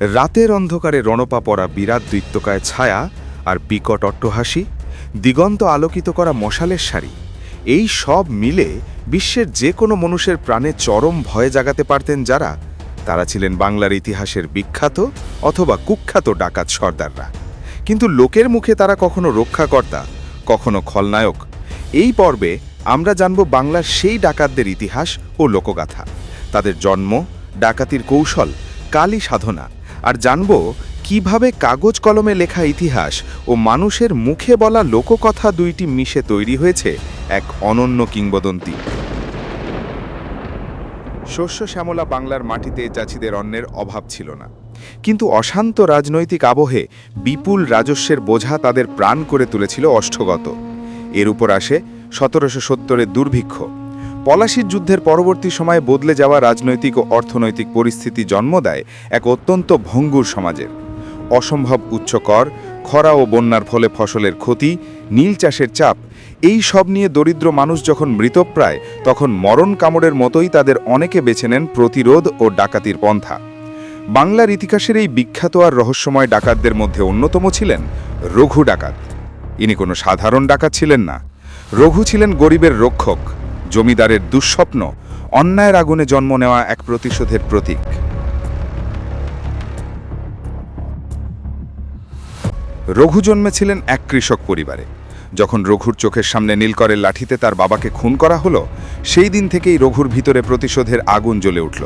রাতের অন্ধকারে রণপা পড়া বিরাট দৈত্যকায় ছায়া আর বিকট অট্টহাসি, দিগন্ত আলোকিত করা মশালের সারি, এই সব মিলে বিশ্বের যে কোনো মানুষের প্রাণে চরম ভয় জাগাতে পারতেন যারা, তারা ছিলেন বাংলার ইতিহাসের বিখ্যাত অথবা কুখ্যাত ডাকাত সর্দাররা। কিন্তু লোকের মুখে তারা কখনো রক্ষাকর্তা, কখনো খলনায়ক। এই পর্বে আমরা জানব বাংলার সেই ডাকাতদের ইতিহাস ও লোকগাথা, তাদের জন্ম, ডাকাতির কৌশল, কালী সাধনা, আর জানব কিভাবে কাগজ কলমে লেখা ইতিহাস ও মানুষের মুখে বলা লোককথা দুইটি মিশে তৈরি হয়েছে এক অনন্য কিংবদন্তি। শস্য শ্যামলা বাংলার মাটিতে চাষিদের অন্নের অভাব ছিল না, কিন্তু অশান্ত রাজনৈতিক আবহে বিপুল রাজস্বের বোঝা তাদের প্রাণ করে তুলেছিল অষ্টগত। এর উপর আসে ১৭৭০-এর দুর্ভিক্ষ। পলাশির যুদ্ধের পরবর্তী সময়ে বদলে যাওয়া রাজনৈতিক ও অর্থনৈতিক পরিস্থিতি জন্ম দেয় এক অত্যন্ত ভঙ্গুর সমাজের। অসম্ভব উচ্চ কর, খরা ও বন্যার ফলে ফসলের ক্ষতি, নীল চাষের চাপ, এই সব নিয়ে দরিদ্র মানুষ যখন মৃতপ্রায়, তখন মরণ কামড়ের মতোই তাদের অনেকে বেছে নেন প্রতিরোধ ও ডাকাতির পন্থা। বাংলার ইতিহাসের এই বিখ্যাত আর রহস্যময় ডাকাতদের মধ্যে অন্যতম ছিলেন রঘু ডাকাত। ইনি কোনো সাধারণ ডাকাত ছিলেন না। রঘু ছিলেন গরিবের রক্ষক, জমিদারের দুঃস্বপ্ন, অন্যায়ের আগুনে জন্ম নেওয়া এক প্রতিশোধের প্রতীক। রঘু জন্মেছিলেন এক কৃষক পরিবারে। যখন রঘুর চোখের সামনে নীলকরের লাঠিতে তার বাবাকে খুন করা হলো, সেই দিন থেকেই রঘুর ভিতরে প্রতিশোধের আগুন জ্বলে উঠল।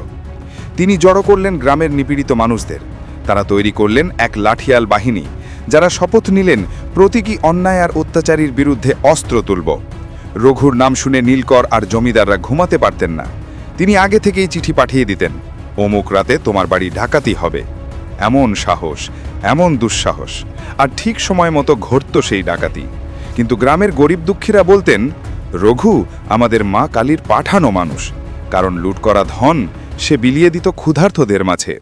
তিনি জড়ো করলেন গ্রামের নিপীড়িত মানুষদের। তারা তৈরি করলেন এক লাঠিয়াল বাহিনী, যারা শপথ নিলেন প্রতীকী অন্যায় আর অত্যাচারীর বিরুদ্ধে অস্ত্র তুলব। রঘুর নাম শুনে নীলকর আর জমিদাররা ঘুমাতে পারতেন না। তিনি আগে থেকেই চিঠি পাঠিয়ে দিতেন, অমুক রাতে তোমার বাড়ি ডাকাতি হবে। এমন সাহস, এমন দুঃসাহস, আর ঠিক সময় মতো ঘটত সেই ডাকাতি। কিন্তু গ্রামের গরিব দুঃখীরা বলতেন, রঘু আমাদের মা কালীর পাঠানো মানুষ, কারণ লুট করা ধন সে বিলিয়ে দিত ক্ষুধার্তদের মাঝে।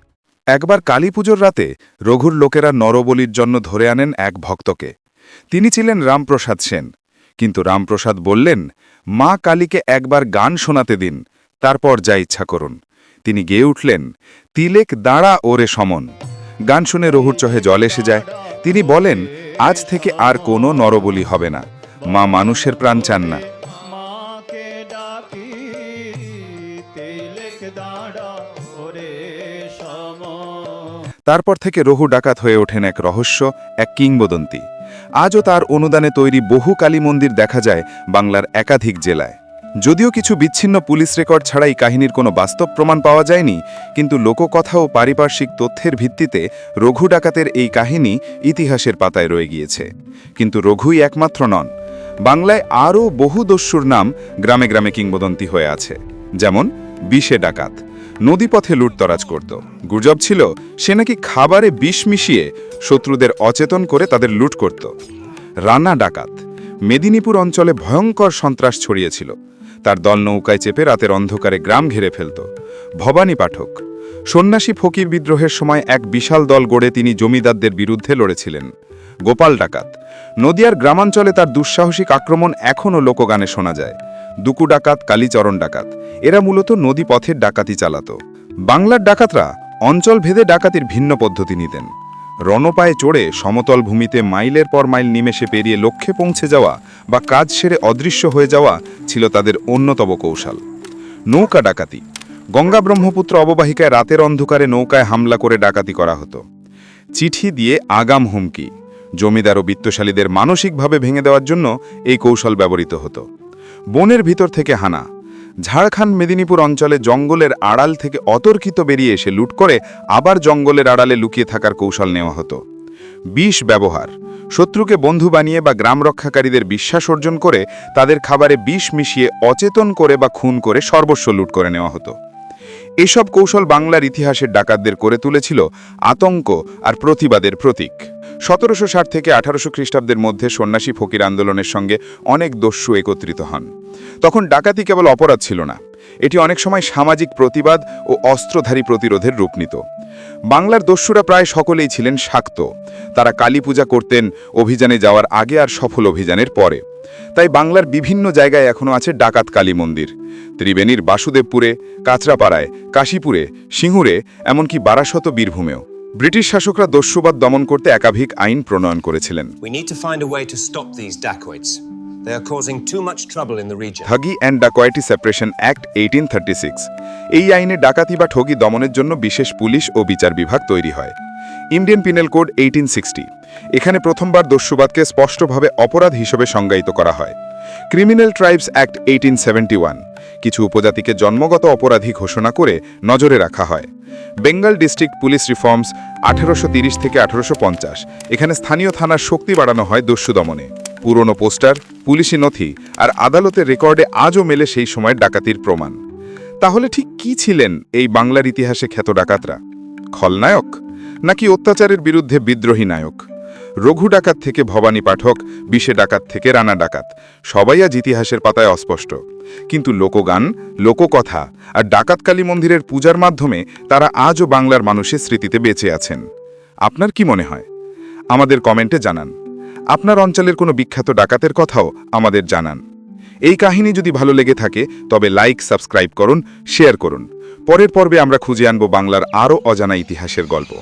একবার কালী পুজোর রাতে রঘুর লোকেরা নরবলির জন্য ধরে আনেন এক ভক্তকে। তিনি ছিলেন রামপ্রসাদ সেন। কিন্তু রামপ্রসাদ বললেন, মা কালীকে একবার গান শোনাতে দিন, তারপর যা ইচ্ছা করুন। তিনি গেয়ে উঠলেন, তিলেক দাঁড়া ওরে সমন। গান শুনে রঘুর চোখে জল এসে যায়। তিনি বলেন, আজ থেকে আর কোনো নরবলি হবে না, মা মানুষের প্রাণ চান না। তারপর থেকে রঘু ডাকাত হয়ে ওঠেন এক রহস্য, এক কিংবদন্তি। আজও তার অনুদানে তৈরি বহু কালী মন্দির দেখা যায় বাংলার একাধিক জেলায়। যদিও কিছু বিচ্ছিন্ন পুলিশ রেকর্ড ছাড়াই কাহিনীর কোনো বাস্তব প্রমাণ পাওয়া যায়নি, কিন্তু লোককথা ও পারিপার্শ্বিক তথ্যের ভিত্তিতে রঘু ডাকাতের এই কাহিনী ইতিহাসের পাতায় রয়ে গিয়েছে। কিন্তু রঘুই একমাত্র নন। বাংলায় আরও বহু দস্যুর নাম গ্রামে গ্রামে কিংবদন্তি হয়ে আছে। যেমন বিষে ডাকাত, নদীপথে লুটতরাজ করত। গুজব ছিল সে নাকি খাবারে বিষ মিশিয়ে শত্রুদের অচেতন করে তাদের লুট করত। রানা ডাকাত, মেদিনীপুর অঞ্চলে ভয়ঙ্কর সন্ত্রাস ছড়িয়েছিল। তার দল নৌকায় চেপে রাতের অন্ধকারে গ্রাম ঘিরে ফেলত। ভবানী পাঠক, সন্ন্যাসী ফকির বিদ্রোহের সময় এক বিশাল দল গড়ে তিনি জমিদারদের বিরুদ্ধে লড়েছিলেন। গোপাল ডাকাত, নদিয়ার গ্রামাঞ্চলে তার দুঃসাহসিক আক্রমণ এখনও লোকগানে শোনা যায়। দুকু ডাকাত, কালীচরণ ডাকাত, এরা মূলত নদী পথের ডাকাতি চালাত। বাংলার ডাকাতরা অঞ্চল ভেদে ডাকাতির ভিন্ন পদ্ধতি নিতেন। রণপায়ে চড়ে সমতল ভূমিতে মাইলের পর মাইল নিমেষে পেরিয়ে লক্ষ্যে পৌঁছে যাওয়া বা কাজ সেরে অদৃশ্য হয়ে যাওয়া ছিল তাদের অন্যতম কৌশল। নৌকা ডাকাতি, গঙ্গা ব্রহ্মপুত্র অববাহিকায় রাতের অন্ধকারে নৌকায় হামলা করে ডাকাতি করা হতো। চিঠি দিয়ে আগাম হুমকি, জমিদার ও বিত্তশালীদের মানসিকভাবে ভেঙে দেওয়ার জন্য এই কৌশল ব্যবহৃত হতো। বনের ভিতর থেকে হানা, ঝাড়খণ্ড মেদিনীপুর অঞ্চলে জঙ্গলের আড়াল থেকে অতর্কিত বেরিয়ে এসে লুট করে আবার জঙ্গলের আড়ালে লুকিয়ে থাকার কৌশল নেওয়া হতো। বিষ ব্যবহার, শত্রুকে বন্ধু বানিয়ে বা গ্রাম রক্ষাকারীদের বিশ্বাস অর্জন করে তাদের খাবারে বিষ মিশিয়ে অচেতন করে বা খুন করে সর্বস্ব লুট করে নেওয়া হতো। এসব কৌশল বাংলার ইতিহাসের ডাকাতদের করে তুলেছিল আতঙ্ক আর প্রতিবাদের প্রতীক। ১৭৬০ থেকে ১৮০০ খ্রিস্টাব্দের মধ্যে সন্ন্যাসী ফকির আন্দোলনের সঙ্গে অনেক দস্যু একত্রিত হন। তখন ডাকাতি কেবল অপরাধ ছিল না, এটি অনেক সময় সামাজিক প্রতিবাদ ও অস্ত্রধারী প্রতিরোধের রূপ নিত। বাংলার দস্যুরা প্রায় সকলেই ছিলেন শাক্ত। তারা কালী পূজা করতেন অভিযানে যাওয়ার আগে আর সফল অভিযানের পরে। তাই বাংলার বিভিন্ন জায়গায় এখনও আছে ডাকাত কালী মন্দির। ত্রিবেণীর বাসুদেবপুরে, কাঁচরাপাড়ায়, কাশীপুরে, সিঙ্গুরে, এমনকি বারাসত বীরভূমেও। ব্রিটিশ শাসকরা দস্যুবাদ দমন করতে একাধিক আইন প্রণয়ন করেছিলেন। We need to find a way to stop these dacoits. They are causing too much trouble in the region. ঠগি অ্যান্ড ডাকয়েটি সেপারেশন অ্যাক্ট 1836। এই আইনে ডাকাতি বা ঠগি দমনের জন্য বিশেষ পুলিশ ও বিচার বিভাগ তৈরি হয়। Indian penal code 1860। এখানে প্রথমবার দস্যুবাদকে স্পষ্টভাবে অপরাধ হিসেবে সংজ্ঞায়িত করা হয়। Criminal tribes act 1871। কিছু উপজাতিকে জন্মগত অপরাধী ঘোষণা করে নজরে রাখা হয়। বেঙ্গল ডিস্ট্রিক্ট পুলিশ রিফর্মস 1830 থেকে 1850। এখানে স্থানীয় থানার শক্তি বাড়ানো হয় দস্যু দমনে। পুরনো পোস্টার, পুলিশি নথি আর আদালতের রেকর্ডে আজও মেলে সেই সময়ের ডাকাতির প্রমাণ। তাহলে ঠিক কি ছিলেন এই বাংলার ইতিহাসে খ্যাত ডাকাতরা? খলনায়ক নাকি অত্যাচারের বিরুদ্ধে বিদ্রোহী নায়ক? রঘু ডাকাত থেকে ভবানী পাঠক, বিশে ডাকাত থেকে রানা ডাকাত, সবাই আজ ইতিহাসের পাতায় অস্পষ্ট। কিন্তু লোকগান, লোককথা আর ডাকাত কালী মন্দিরের পূজার মাধ্যমে তারা আজও বাংলার মানুষের স্মৃতিতে বেঁচে আছেন। আপনার কি মনে হয়? আমাদের কমেন্টে জানান। আপনার অঞ্চলের কোনো বিখ্যাত ডাকাতের কথাও আমাদের জানান। এই কাহিনী যদি ভালো লেগে থাকে তবে লাইক, সাবস্ক্রাইব করুন, শেয়ার করুন। পরের পর্বে আমরা খুঁজে আনব বাংলার আরও অজানা ইতিহাসের গল্প।